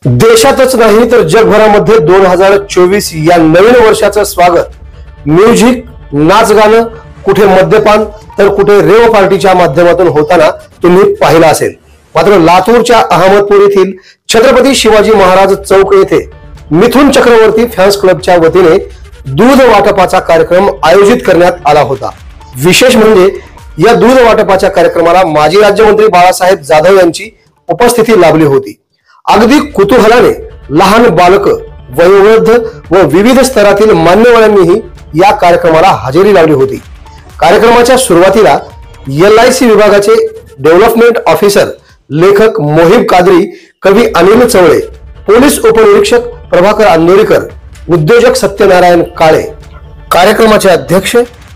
देशातच नाही तर जगभरामध्ये 2024 या नवीन वर्षाचं स्वागत म्युझिक, नाच गाणं, कुठे मद्यपान तर कुठे रेव पार्टीच्या माध्यमातून होताना तुम्ही पाहिलं असेल। मात्र लातूरच्या अहमदपूर येथील छत्रपती शिवाजी महाराज चौक येथे मिथुन चक्रवर्ती फॅन्स क्लबच्या वतीने दूध वाटपाचा कार्यक्रम आयोजित करण्यात आला होता। विशेष म्हणजे या दूध वाटपाच्या कार्यक्रमाला माजी राज्यमंत्री बाळासाहेब जाधव यांची उपस्थिती लाभली होती। अगदी कुतूहलाने लहान बालक, वयोवृद्ध व विविध स्तरातील मान्यवरांनीही या कार्यक्रमाला हजेरी लावली होती। कार्यक्रमाच्या सुरुवातीला LIC विभागाचे डेव्हलपमेंट ऑफिसर लेखक मोहिब कादरी, कवी अनिल चवळे, पोलीस उपनिरीक्षक प्रभाकर अंदोरीकर, उद्योजक सत्यनारायण काळे, कार्यक्रमाचे अध्यक्ष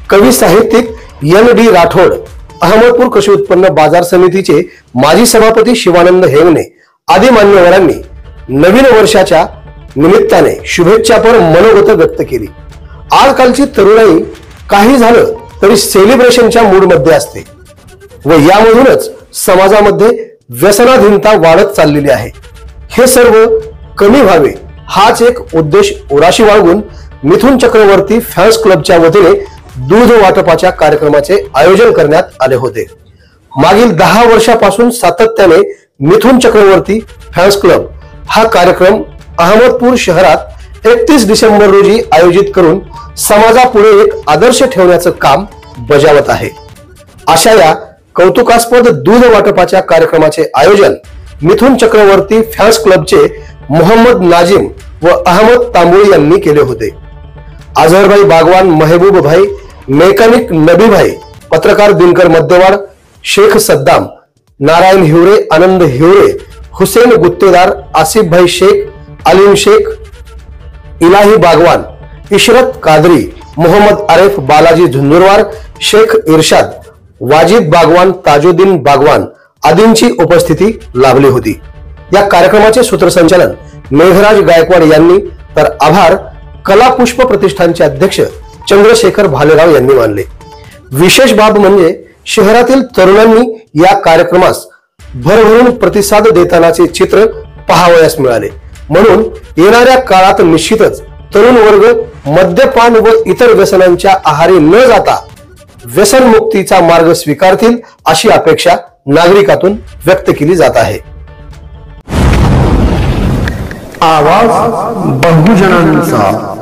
कवी साहित्यिक ND राठोड, अहमदपूर कृषी उत्पन्न बाजार समितीचे माजी सभापती शिवानंद हेवणे आदी मान्यवरांनी नवीन वर्षाच्या निमित्ताने शुभेच्छापर मनोगत व्यक्त केली। आजकालची तरुणाई काही झालं तरी सेलिब्रेशनच्या मूड मध्ये असते व यामधूनच समाजामध्ये व्यसनाधीनता वाढत चाललेली आहे। हे सर्व कमी व्हावे हाच एक उद्देश उराशी बाळगून मिथुन चक्रवर्ती फॅन्स क्लबच्या वतीने दूध वाटपाच्या कार्यक्रमाचे आयोजन करण्यात आले होते। मागील 10 वर्षापासून सातत्याने मिथुन चक्रवर्ती फॅन्स क्लब हा कार्यक्रम अहमदपूर शहरात 31 डिसेंबर रोजी आयोजित करून समाजापुढे एक आदर्श ठेवण्याचं काम बजावत आहे। अशा या कौतुकास्पद दूध वाटपाच्या कार्यक्रमाचे आयोजन मिथुन चक्रवर्ती फॅन्स क्लबचे मोहम्मद नाजिम व अहमद तांबुळी यांनी केले होते। अजहरभाई बागवान, महबूब भाई, मेकॅनिक नबी भाई, पत्रकार दिनकर मध्यवाड, शेख सद्दाम, नारायण हिवरे, आनंद हिवरे, हुसेन गुत्तेदार, आसिफ भाई शेख, अलीम शेख, इलाही बागवान, इशरत कादरी, मोहम्मद आरिफ, बालाजी झुंझुरवार, शेख इरशाद, वाजिद बागवान, ताजुद्दीन बागवान आदींची उपस्थिती लाभली होती। या कार्यक्रमाचे सूत्रसंचालन मेघराज गायकवाड यांनी तर आभार कला पुष्प प्रतिष्ठानचे अध्यक्ष चंद्रशेखर भालेराव यांनी मानले। विशेष बाब म्हणजे शहरातील तरुणांनी या कार्यक्रमास भरभरून प्रतिसाद देतानाचे चित्र पाहावयास मिळाले। म्हणून येणाऱ्या काळात निश्चितच तरुण वर्ग मद्यपान व इतर व्यसनांच्या आहारी न जाता व्यसनमुक्तीचा मार्ग स्वीकारतील अशी अपेक्षा नागरिकातून व्यक्त केली जात आहे। आवाज बहुजनांचा।